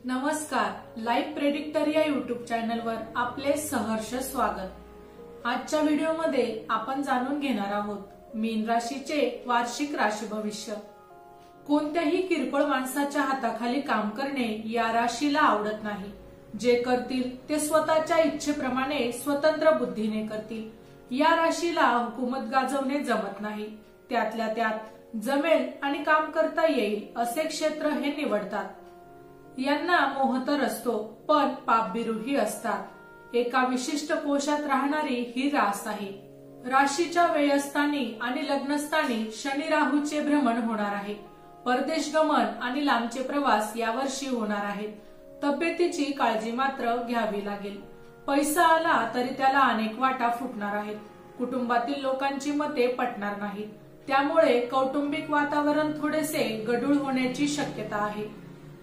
नमस्कार, life predictor या YouTube चॅनलवर आपले सहर्ष स्वागत। आजच्या व्हिडिओमध्ये आपण जाणून घेणार आहोत मीन राशीचे वार्षिक राशी भविष्य। कोणत्याही किरकोळ माणसाच्या हाताखाली काम करणे या राशीला आवडत नाही। जे करतील ते स्वतःच्या इच्छेप्रमाणे स्वतंत्र बुद्धीने करतील। या राशीला हुकूमत गाजवणे जमत नाही। त्यातल्या त्यात जमेल आणि काम करता येईल असे क्षेत्र हे निवडतात। यांना मोह तर असतो, पण पापबिरूही असतात। एका विशिष्ट कोशात राहणारी ही रास आहे। राशीच्या व्ययस्थानी आणि लग्नस्थानी शनी राहूचे भ्रमण होणार आहे। परदेश गमन आणि लांबचे प्रवास यावर्षी होणार आहेत। तब्येतीची काळजी मात्र घ्यावी लागेल। पैसा आला तरी त्याला अनेक वाटा फुटणार आहेत। कुटुंबातील लोकांची मते पटणार नाहीत, त्यामुळे कौटुंबिक वातावरण थोडेसे गढूळ होण्याची शक्यता आहे।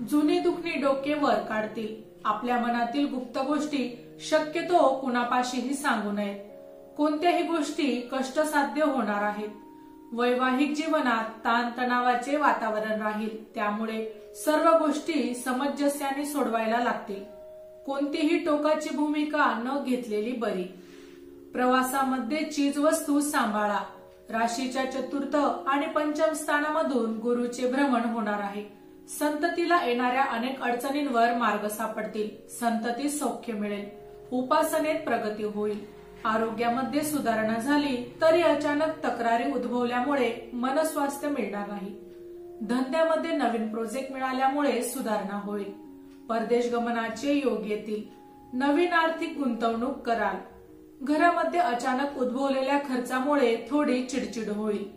जुनी दुखणी डोके वर काढतील। आपल्या मनातील गुप्त गोष्टी शक्यतो कुणापाशीही सांगू नयेत। कोणत्याही गोष्टी कष्टसाध्य होणार आहेत। वैवाहिक जीवनात ताणतणावाचे वातावरण राहील, त्यामुळे सर्व गोष्टी समंजस्याने सोडवायला लागतील। कोणतीही टोकाची भूमिका न घेतलेली बरी। प्रवासामध्ये चीजवस्तू सांभाळा। राशीच्या चतुर्थ आणि पंचम स्थानामधून गुरुचे भ्रमण होणार आहे। संततीला येणाऱ्या अनेक अडचणींवर मार्ग सापडतील। संतती सौख्य मिळेल। उपासनेत प्रगती होईल। आरोग्यामध्ये सुधारणा झाली तरी अचानक तक्रारी उद्भवल्यामुळे मनस्वास्थ्य मिळणार नाही। धंद्यामध्ये नवीन प्रोजेक्ट मिळाल्यामुळे सुधारणा होईल। परदेश गमनाचे योग येतील। नवीन आर्थिक गुंतवणूक कराल। घरामध्ये अचानक उद्भवलेल्या खर्चामुळे थोडी चिडचिड होईल।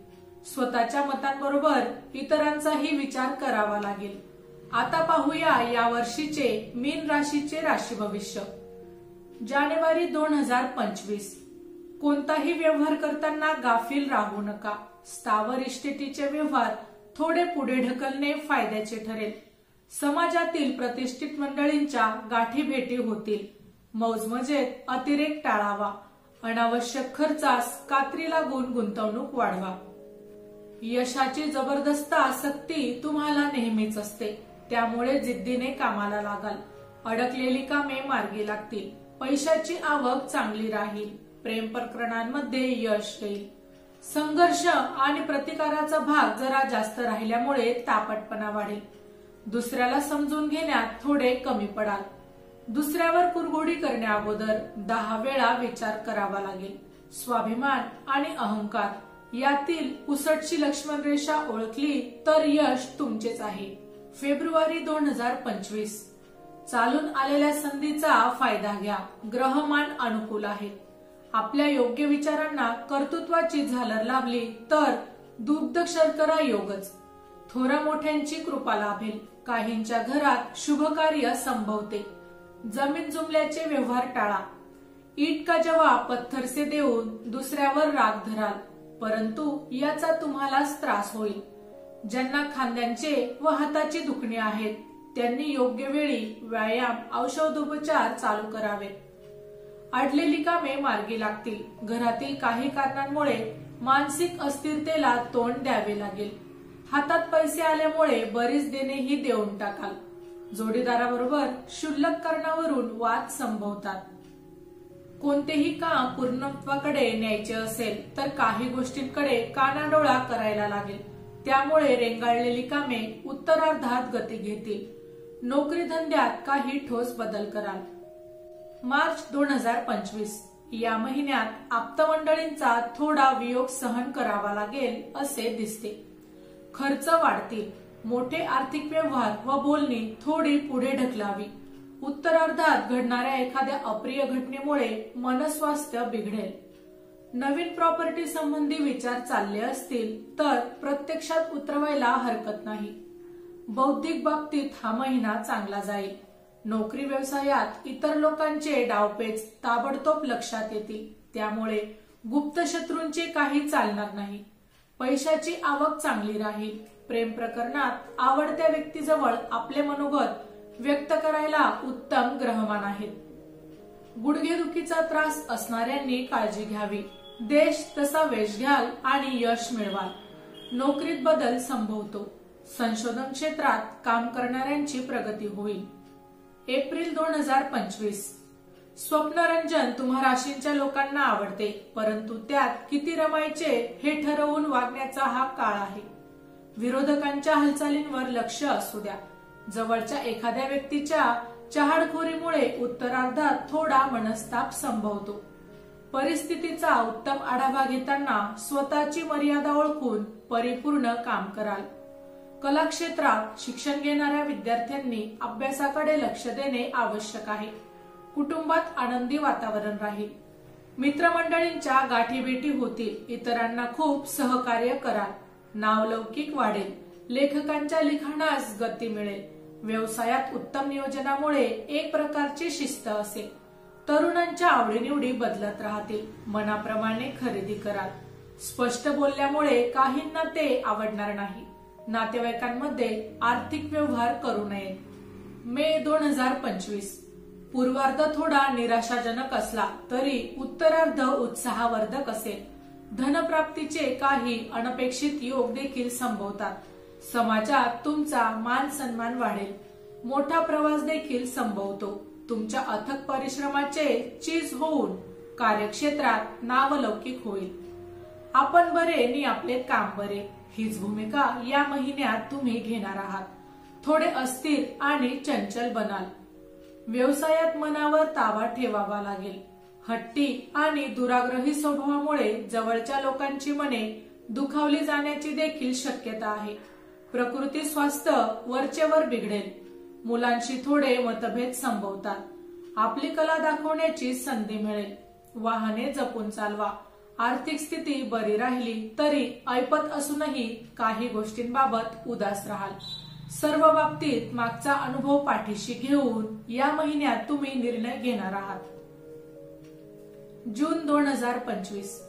स्वतःच्या मतांबरोबर इतरांचाही विचार करावा लागेल। आता पाहूया या वर्षीचे मीन राशीचे राशी भविष्य। जानेवारी 2025। कोणताही व्यवहार करताना गाफील राहू नका। स्थावर इस्टेटीचे व्यवहार थोडे पुढे ढकलणे फायद्याचे ठरेल। समाजातील प्रतिष्ठित मंडळींच्या गाठी भेटी होतील। मौजमजेत अतिरेक टाळावा। अनावश्यक खर्चास कात्री लागून गुंतवणूक वाढवा। यशाची जबरदस्त आसक्ती तुम्हाला नेहमीच असते, त्यामुळे जिद्दीने कामाला लागाल। अडकलेली कामे मार्गी लागतील। पैशाची आवक चांगली राहील। प्रेम प्रकरणांमध्ये यश येईल। संघर्ष आणि प्रतिकाराचा भाग जरा जास्त राहिल्यामुळे तापटपणा वाढेल। दुसऱ्याला समजून घेण्यात थोडे कमी पडाल। दुसऱ्यावर कुरघोडी करण्या अगोदर 10 वेळा विचार करावा लागेल। स्वाभिमान आणि अहंकार यातील पुसटची लक्ष्मण रेषा ओळखली तर यश तुमचेच आहे। फेब्रुवारी 2025। चालून आलेल्या संधीचा फायदा घ्या। ग्रहमान अनुकूल आहे। आपल्या योग्य विचारांना कर्तृत्वाची झालर लाभली तर दुग्ध शर्करा योगच। थोरा मोठ्यांची कृपा लाभेल। काहींच्या घरात शुभ कार्य संभवते। जमीन जुमल्याचे व्यवहार टाळा। ईट का जवाब पत्थर से देऊन दुसऱ्यावर राग धराल, परंतु याचा तुम्हालाच त्रास होईल। ज्यांना खांद्यांचे व हाताची दुखणे आहेत त्यांनी योग्य वेळी व्यायाम औषधोपचार चालू करावे। अडलेली कामे मार्गी लागतील। घरातील काही कारणांमुळे मानसिक अस्थिरतेला तोंड द्यावे लागेल। हातात पैसे आल्यामुळे बरीच देणेही देऊन टाकाल। जोडीदाराबरोबर क्षुल्लक कारणावरून वाद संभवतात। कोणतेही काम पूर्णत्वाकडे न्यायचे असेल तर काही गोष्टींकडे कानाडोळा करायला लागेल, त्यामुळे रेंगाळलेली कामे उत्तरार्धात गती घेतील। नोकरी धंद्यात काही ठोस बदल कराल। मार्च 2025। या महिन्यात आप्तमंडळींचा थोडा वियोग सहन करावा लागेल असे दिसते। खर्च वाढतील। मोठे आर्थिक व्यवहार व बोलणी थोडी पुढे ढकलावी। उत्तरार्धात घडणाऱ्या एखाद्या अप्रिय घटनेमुळे मनस्वास्थ्य बिघडेल। नवीन प्रॉपर्टी संबंधी विचार चालले असतील तर प्रत्यक्षात उतरवायला हरकत नाही। बौद्धिक बाबतीत हा महिना चांगला जाईल। नोकरी व्यवसायात इतर लोकांचे डावपेच ताबडतोब लक्षात येतील, त्यामुळे गुप्त शत्रूंचे काही चालणार नाही। पैशाची आवक चांगली राहील। प्रेम प्रकरणात आवडत्या व्यक्तीजवळ आपले मनोगत व्यक्त करायला उत्तम ग्रहमान आहेत। गुडघेदुखीचा त्रास असणाऱ्यांनी काळजी घ्यावी। देश तसा वेश घ्याल आणि यश मिळवाल। नोकरीत बदल संभवतो। संशोधन क्षेत्रात काम करणाऱ्यांची प्रगती होईल। एप्रिल 2025. स्वप्नरंजन तुम्हा राशींच्या लोकांना आवडते, परंतु त्यात किती रमायचे हे ठरवून वागण्याचा हा काळ आहे. विरोधकांच्या हालचालींवर लक्ष असू द्या. जवळच्या एखाद्या व्यक्तीच्या चहाडखोरीमुळे उत्तरार्धात थोडा मनस्ताप संभवतो. परिस्थितीचा उत्तम आढावा घेताना स्वतःची मर्यादा ओळखून परिपूर्ण काम कराल. कला क्षेत्रात शिक्षण घेणाऱ्या विद्यार्थ्यांनी अभ्यासाकडे लक्ष देणे आवश्यक आहे. कुटुंबात आनंदी वातावरण राहील. मित्रमंडळींच्या गाठीभेटी होतील. इतरांना खूप सहकार्य कराल. नावलौकिक वाढेल. लेखकांच्या लिखाणास गती मिळेल. व्यवसायात उत्तम नियोजनामुळे एक प्रकारची शिस्त असेल. तरुणांच्या आवडीनिवडी बदलत राहतील. मनाप्रमाणे खरेदी कराल. स्पष्ट बोलल्यामुळे काहींना ते आवडणार नाही. नातेवाईकांमध्ये आर्थिक व्यवहार करू नये. मे 2025. पूर्वार्ध थोडा निराशाजनक असला तरी उत्तरार्ध उत्साहवर्धक असेल. धनप्राप्तीचे काही अनपेक्षित योग देखील संभवतात. समाजात तुमचा मान सन्मान वाढेल. मोठा प्रवास देखील संभवतो. तुमच्या अथक परिश्रमाचे चीज होऊन कार्यक्षेत्रात नावलौकिक होईल. आपण बरे नि आपले काम बरे हीच भूमिका या महिन्यात तुम्ही घेणार आहात. थोडे अस्थिर आणि चंचल बनाल. व्यवसायात मनावर ताबा ठेवावा लागेल. हट्टी आणि दुराग्रही स्वभावामुळे जवळच्या लोकांची मने दुखावली जाण्याची देखील शक्यता आहे. प्रकृती स्वास्थ्य वरचेवर बिघडेल. मुलांशी थोडे मतभेद संभवतात. आपली कला दाखवण्याची संधी मिळेल. वाहने जपून चालवा. आर्थिक स्थिती बरी राहिली तरी ऐपत असूनही काही गोष्टींबाबत उदास राहाल. सर्व बाबतीत मागचा अनुभव पाठीशी घेऊन या महिन्यात तुम्ही निर्णय घेणार आहात. जून 2025.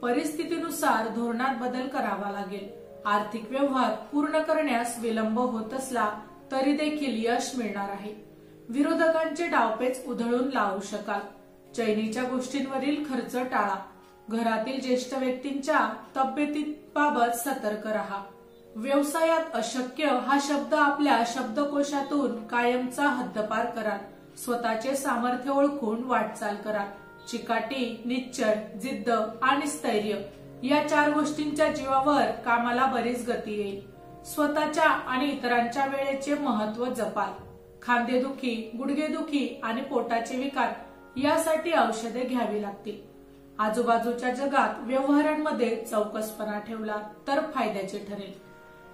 परिस्थितीनुसार धोरणात बदल करावा लागेल. आर्थिक व्यवहार पूर्ण करण्यास विलंब होत असला तरी देखील यश मिळणार आहे. विरोधकांचे डावपेच उधळून लावू शकाल. चैनीच्या गोष्टींवरील खर्च टाळा. घरातील ज्येष्ठ व्यक्तींच्या तब्येतीबाबत सतर्क राहा. व्यवसायात अशक्य हा शब्द आपल्या शब्दकोशातून कायमचा हद्दपार कराल. स्वतःचे सामर्थ्य ओळखून वाटचाल कराल. चिकाटी, निश्चय, जिद्द आणि स्थैर्य या 4 गोष्टींच्या जीवावर कामाला बरीच गती येईल. स्वतःच्या आणि इतरांच्या वेळेचे महत्त्व जपाल. खांदेदुखी, गुडघेदुखी आणि पोटाचे विकार यासाठी औषधे घ्यावी लागतील. आजूबाजूच्या जगात व्यवहारांमध्ये चौकसपणा ठेवला तर फायद्याचे ठरेल.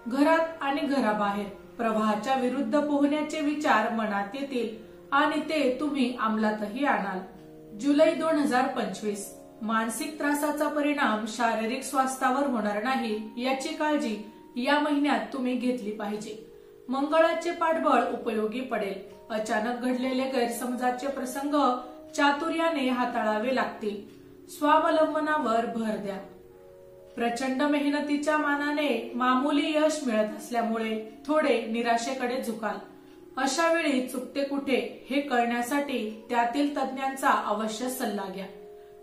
घरात आणि घराबाहेर प्रवाहाच्या विरुद्ध पोहण्याचे विचार मनात येतील आणि ते तुम्ही अंमलातही आणाल. जुलै 2025. मानसिक त्रासाचा परिणाम शारीरिक स्वास्थ्यावर होणार नाही याची काळजी या महिन्यात तुम्ही घेतली पाहिजे. मंगळाचे पाठबळ उपयोगी पडेल. अचानक घडलेले गैरसमजाचे प्रसंग चातुर्याने हाताळावे लागतील. स्वावलंबनावर भर द्या. प्रचंड मेहनतीच्या मानाने मामूली यश मिळत असल्यामुळे थोडे निराशेकडे झुकाल. अशा वेळी चुकते कुठे हे कळण्यासाठी त्यातील तज्ञांचा अवश्य सल्ला घ्या.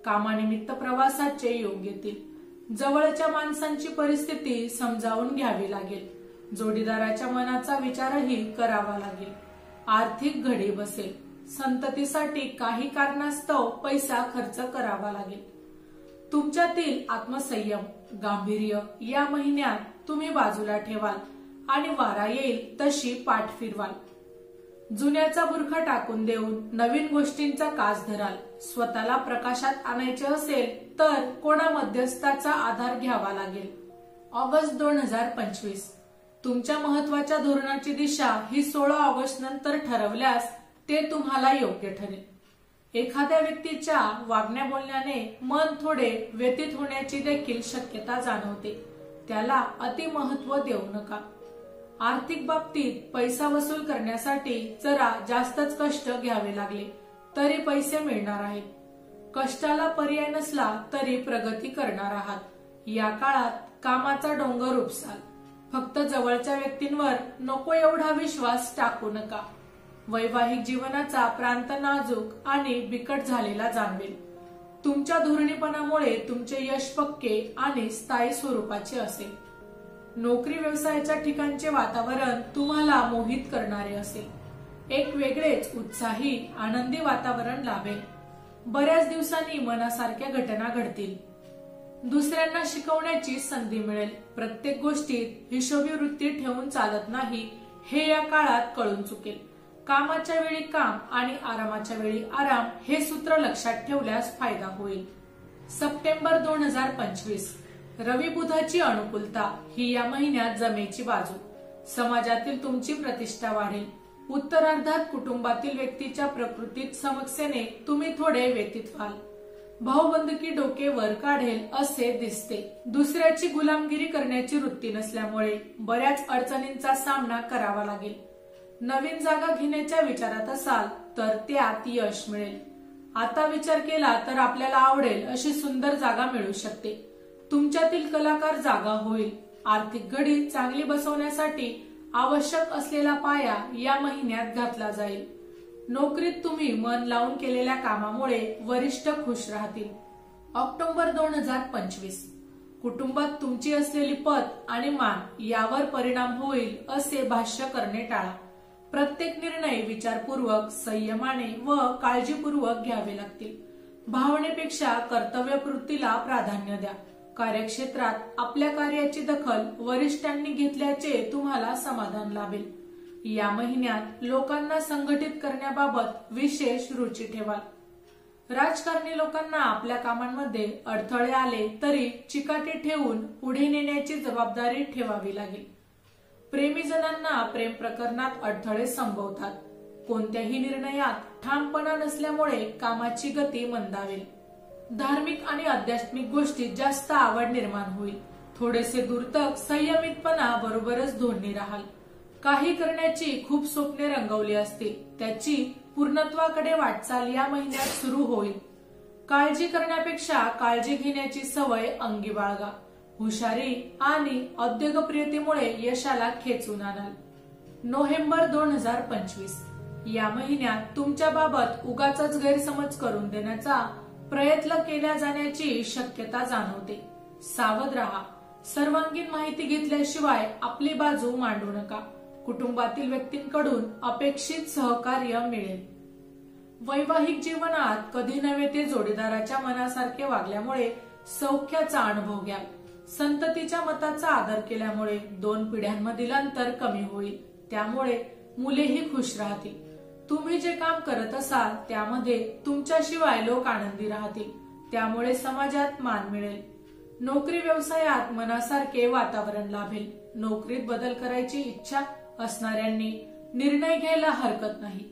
कामानिमित्त प्रवासाचे योग येतील. जवळच्या माणसांची परिस्थिती समजावून घ्यावी लागेल. जोडीदाराच्या मनाचा विचारही करावा लागेल. आर्थिक घडी बसेल. संततीसाठी काही कारणास्तव पैसा खर्च करावा लागेल. तुमच्यातील आत्मसंयम, गांभीर्य या महिन्यात तुम्ही बाजूला ठेवाल आणि वारा येईल तशी पाठ फिरवाल. जुन्याचा बुरखा टाकून देऊन नवीन गोष्टींचा कास धराल. स्वतःला प्रकाशात आणायचे असेल तर कोणा मध्यस्थाचा आधार घ्यावा लागेल. ऑगस्ट 2025. तुमच्या महत्वाच्या धोरणाची दिशा ही 16 ऑगस्ट नंतर ठरवल्यास ते तुम्हाला योग्य ठरेल. एखाद्या व्यक्तीच्या वागण्या बोलण्याने मन थोडे व्यथित होण्याची देखील शक्यता जाणवते. त्याला अतिमहत्व देऊ नका. आर्थिक बाबतीत पैसा वसूल करण्यासाठी जरा जास्तच कष्ट घ्यावे लागले तरी पैसे मिळणार आहेत. कष्टाला पर्याय नसला तरी प्रगती करणार आहात. या काळात कामाचा डोंगर उपसाल. फक्त जवळच्या व्यक्तींवर नको एवढा विश्वास टाकू नका. वैवाहिक जीवनाचा प्रांत नाजूक आणि बिकट झालेला जाणवेल. तुमच्या धोरणीपणामुळे तुमचे यश पक्के आणि स्थायी स्वरूपाचे असेल. नोकरी व्यवसायाच्या ठिकाणचे वातावरण तुम्हाला मोहित करणारे असेल. एक वेगळेच उत्साही आनंदी वातावरण लाभेल. बऱ्याच दिवसांनी मनासारख्या घटना घडतील. दुसऱ्यांना शिकवण्याची संधी मिळेल. प्रत्येक गोष्टीत हिशोबी वृत्ती ठेवून चालत नाही हे या काळात कळून चुकेल. कामाच्या वेळी काम आणि आरामाच्या वेळी आराम हे सूत्र लक्षात ठेवल्यास फायदा होईल. सप्टेंबर 2025 रवी बुधाची अनुकूलता ही या महिन्यात जमेची बाजू. समाजातील तुमची प्रतिष्ठा वाढेल. उत्तरार्धात कुटुंबातील व्यक्तीच्या प्रकृतीत समस्येने तुम्ही थोडे व्यथित व्हाल. भाऊबंदकी डोके वर काढेल असे दिसते. दुसऱ्याची गुलामगिरी करण्याची वृत्ती नसल्यामुळे बऱ्याच अडचणींचा सामना करावा लागेल. नवीन जागा घेण्याच्या विचारात असाल तर त्यात यश मिळेल. आता विचार केला तर आपल्याला आवडेल अशी सुंदर जागा मिळू शकते. तुमच्यातील कलाकार जागा होईल. आर्थिक घडी चांगली बसवण्यासाठी आवश्यक असलेला पाया या महिन्यात घातला जाईल. नोकरीत तुम्ही मन लावून केलेल्या कामामुळे वरिष्ठ खुश राहतील. ऑक्टोबर 2025 कुटुंबात तुमची असलेली पद आणि मान यावर परिणाम होईल असे भाष्य करणे टाळा. प्रत्येक निर्णय विचारपूर्वक, संयमाने व काळजीपूर्वक घ्यावे लागतील. भावनेपेक्षा कर्तव्यपूर्तीला प्राधान्य द्या. कार्यक्षेत्रात आपल्या कार्याची दखल वरिष्ठांनी घेतल्याचे तुम्हाला समाधान लाभेल. या महिन्यात लोकांना संघटित करण्याबाबत विशेष रुची ठेवाल. राजकारणी लोकांना आपल्या कामांमध्ये अडथळे आले तरी चिकाटी ठेवून पुढे नेण्याची जबाबदारी ठेवावी लागेल. प्रेमीजनांना प्रेम प्रकरणात अडथळे संभवतात. कोणत्याही निर्णयात ठामपणा नसल्यामुळे कामाची गती मंदावेल. धार्मिक आणि आध्यात्मिक गोष्टीत जास्त आवड निर्माण होईल. थोडेसे दुर्तक संयमितपणा बरोबरच धोरणी राहाल. काही करण्याची खूप स्वप्ने रंगवली असतील, त्याची पूर्णत्वाकडे वाटचाल या महिन्यात सुरू होईल. काळजी करण्यापेक्षा काळजी घेण्याची सवय अंगी बाळगा. हुशारी आणि उद्योगप्रियतेमुळे यशाला खेचून आणाल. नोव्हेंबर 2025 या महिन्यात तुमच्या बाबत उगाचच गैरसमज करून देण्याचा प्रयत्न केल्या जाण्याची शक्यता जाणवते. सावध राहा. सर्वांगीण माहिती घेतल्याशिवाय आपली बाजू मांडू नका. कुटुंबातील व्यक्तींकडून अपेक्षित सहकार्य मिळेल. वैवाहिक जीवनात कधी नव्हे ते जोडीदाराच्या मनासारखे वागल्यामुळे सौख्याचा अनुभव घ्या. संततीच्या मताचा आदर केल्यामुळे 2 पिढ्यांमधील अंतर कमी होईल. त्यामुळे मुलेही खुश राहतील. तुम्ही जे काम करत असाल त्यामध्ये तुमच्याशिवाय लोक आनंदी राहतील. त्यामुळे समाजात मान मिळेल. नोकरी व्यवसायात मनासारखे वातावरण लाभेल. नोकरीत बदल करायची इच्छा असणाऱ्यांनी निर्णय घ्यायला हरकत नाही.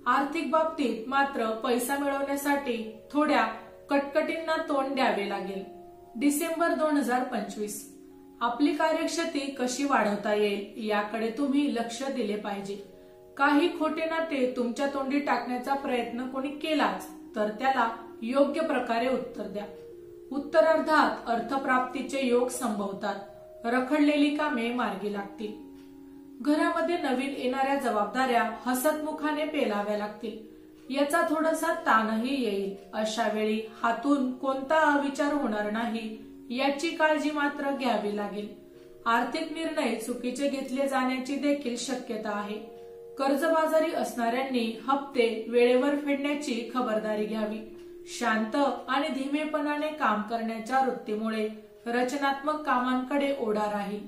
आर्थिक बाबतीत मात्र पैसा मिळवण्यासाठी थोड्या कटकटींना तोंड द्यावे लागेल. डिसेंबर 2025 आपली कार्यक्षमता कशी वाढवता येईल याकडे तुम्ही लक्ष दिले पाहिजे. काही खोटे नाते तुमच्या तोंडी टाकण्याचा प्रयत्न कोणी केलाच तर त्याला योग्य प्रकारे उत्तर द्या. उत्तरार्धात अर्थप्राप्तीचे योग संभवतात. रखडलेली कामे मार्गी लागतील. घरामध्ये नवीन येणाऱ्या जबाबदाऱ्या हसतमुखाने पेलाव्या लागतील. याचा थोडासा ताणही येईल. अशा वेळी हातून कोणता अविचार होणार नाही याची काळजी मात्र घ्यावी लागेल. आर्थिक निर्णय चुकीचे घेतले जाण्याची देखील शक्यता आहे. कर्जबाजारी असणाऱ्यांनी हप्ते वेळेवर फेडण्याची खबरदारी घ्यावी. शांत आणि धीमेपणाने काम करण्याच्या वृत्तीमुळे रचनात्मक कामांकडे ओढा राहील.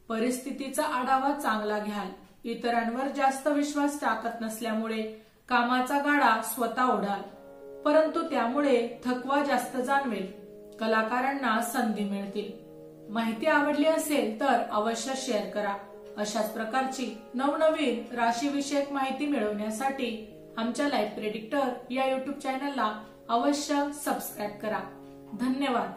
परिस्थितीचा आढावा चांगला घ्याल. इतरांवर जास्त विश्वास टाकत नसल्यामुळे कामाचा गाडा स्वतः ओढाल, परंतु त्यामुळे थकवा जास्त जाणवेल. कलाकारांना संधी मिळतील. माहिती आवडली असेल तर अवश्य शेअर करा. अशाच प्रकारची नवनवीन राशीविषयक माहिती मिळवण्यासाठी आमच्या लाईफ प्रेडिक्टर या YouTube चॅनलला अवश्य सबस्क्राईब करा. धन्यवाद.